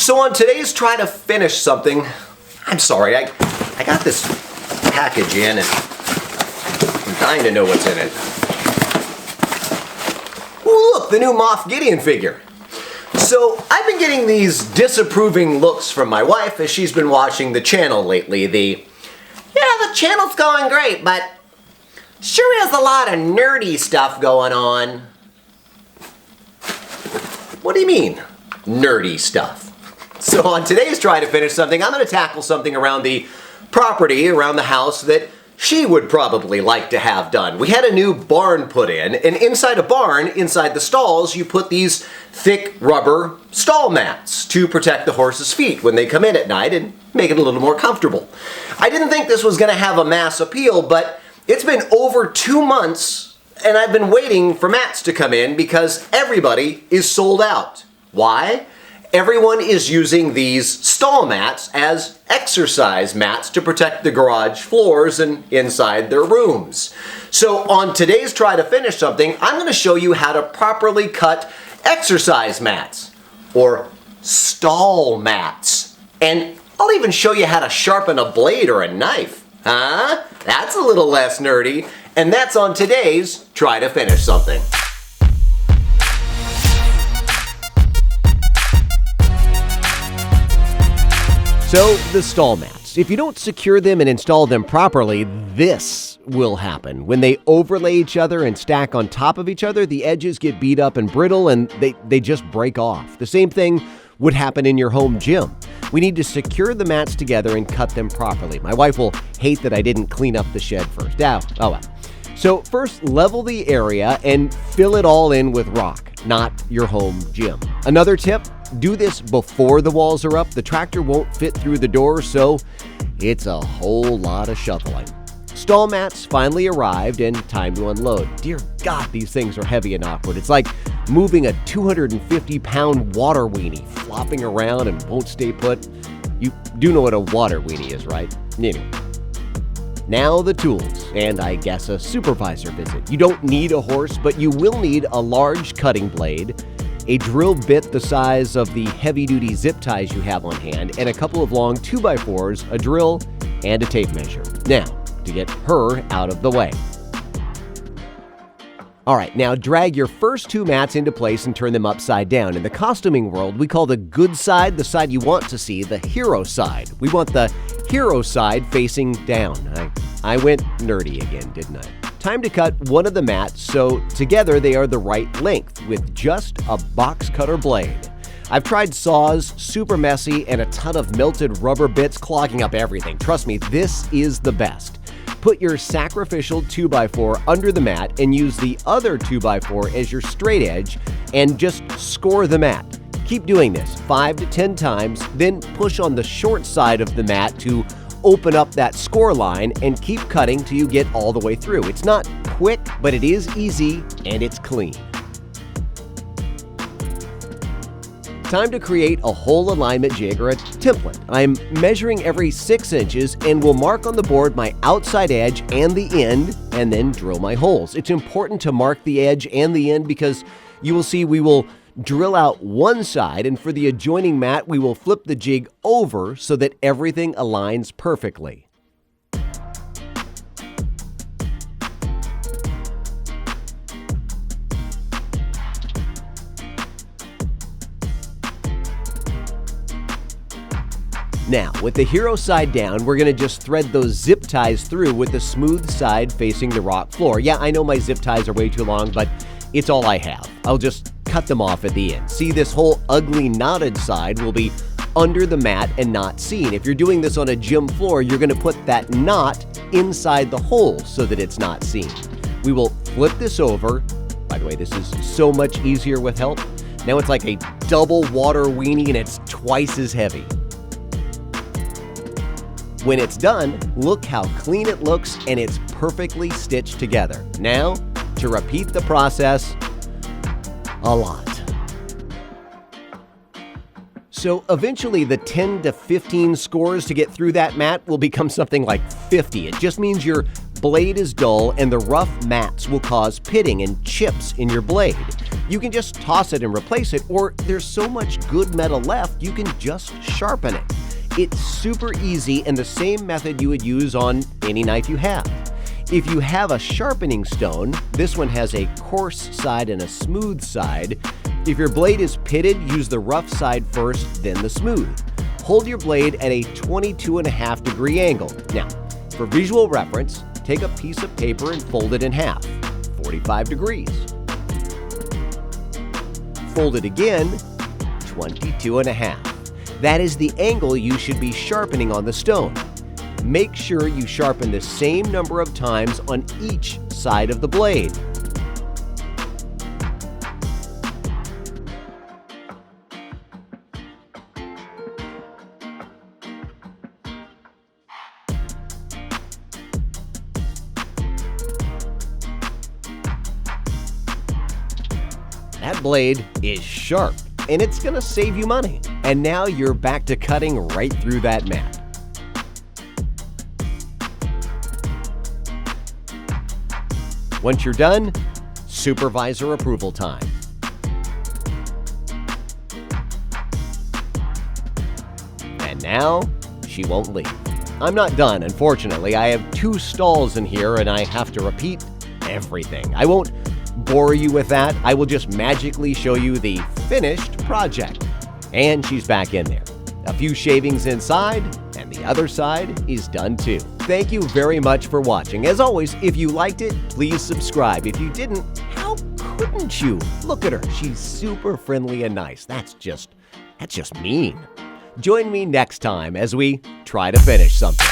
So on today's try to finish something, I'm sorry, I got this package in and I'm dying to know what's in it. Ooh, look, the new Moff Gideon figure. So I've been getting these disapproving looks from my wife as she's been watching the channel lately. The channel's going great, but sure is a lot of nerdy stuff going on. What do you mean, nerdy stuff? So on today's try to finish something, I'm going to tackle something around the property, around the house that she would probably like to have done. We had a new barn put in, and inside a barn, inside the stalls, you put these thick rubber stall mats to protect the horse's feet when they come in at night and make it a little more comfortable. I didn't think this was going to have a mass appeal, but it's been over 2 months and I've been waiting for mats to come in because everybody is sold out. Why? Everyone is using these stall mats as exercise mats to protect the garage floors and inside their rooms. So on today's try to finish something, I'm going to show you how to properly cut exercise mats or stall mats. And I'll even show you how to sharpen a blade or a knife. Huh? That's a little less nerdy. And that's on today's try to finish something. So, the stall mats. If you don't secure them and install them properly, this will happen. When they overlay each other and stack on top of each other, the edges get beat up and brittle and they just break off. The same thing would happen in your home gym. We need to secure the mats together and cut them properly. My wife will hate that I didn't clean up the shed first. Oh well. So first, level the area and fill it all in with rock, not your home gym. Another tip, do this before the walls are up. The tractor won't fit through the door, so it's a whole lot of shoveling. Stall mats finally arrived and time to unload. Dear God, these things are heavy and awkward. It's like moving a 250-pound water weenie flopping around and won't stay put. You do know what a water weenie is, right? Anyway. Now the tools, and I guess a supervisor visit. You don't need a horse, but you will need a large cutting blade, a drill bit the size of the heavy-duty zip ties you have on hand, and a couple of long 2x4s, a drill, and a tape measure. Now, to get her out of the way. All right, now drag your first 2 mats into place and turn them upside down. In the costuming world, we call the good side, the side you want to see, the hero side. We want the hero side facing down. I went nerdy again, didn't I? Time to cut one of the mats so together they are the right length with just a box cutter blade. I've tried saws, super messy, and a ton of melted rubber bits clogging up everything. Trust me, this is the best. Put your sacrificial 2x4 under the mat and use the other 2x4 as your straight edge and just score the mat. Keep doing this 5 to 10 times, then push on the short side of the mat to open up that score line and keep cutting till you get all the way through. It's not quick, but it is easy and it's clean. Time to create a hole alignment jig or a template. I'm measuring every 6 inches and will mark on the board my outside edge and the end and then drill my holes. It's important to mark the edge and the end because you will see we will drill out one side, and for the adjoining mat, we will flip the jig over so that everything aligns perfectly. Now, with the hero side down, we're going to just thread those zip ties through with the smooth side facing the rock floor. Yeah, I know my zip ties are way too long, but it's all I have. I'll just cut them off at the end. See, this whole ugly knotted side will be under the mat and not seen. If you're doing this on a gym floor, you're going to put that knot inside the hole so that it's not seen. We will flip this over. By the way, this is so much easier with help. Now it's like a double water weenie and it's twice as heavy. When it's done, look how clean it looks and it's perfectly stitched together. Now, to repeat the process a lot. So eventually the 10 to 15 scores to get through that mat will become something like 50. It just means you're blade is dull and the rough mats will cause pitting and chips in your blade. You can just toss it and replace it, or there's so much good metal left, you can just sharpen it. It's super easy and the same method you would use on any knife you have. If you have a sharpening stone, this one has a coarse side and a smooth side. If your blade is pitted, use the rough side first, then the smooth. Hold your blade at a 22.5 degree angle. Now, for visual reference, take a piece of paper and fold it in half, 45 degrees. Fold it again, 22.5. That is the angle you should be sharpening on the stone. Make sure you sharpen the same number of times on each side of the blade. That blade is sharp, and it's going to save you money. And now you're back to cutting right through that mat. Once you're done, supervisor approval time. And now, she won't leave. I'm not done, unfortunately. I have 2 stalls in here and I have to repeat everything. I won't bore you with that. I will just magically show you the finished project. And she's back in there. A few shavings inside, and the other side is done too. Thank you very much for watching. As always, if you liked it, please subscribe. If you didn't, how couldn't you? Look at her. She's super friendly and nice. That's just mean. Join me next time as we try to finish something.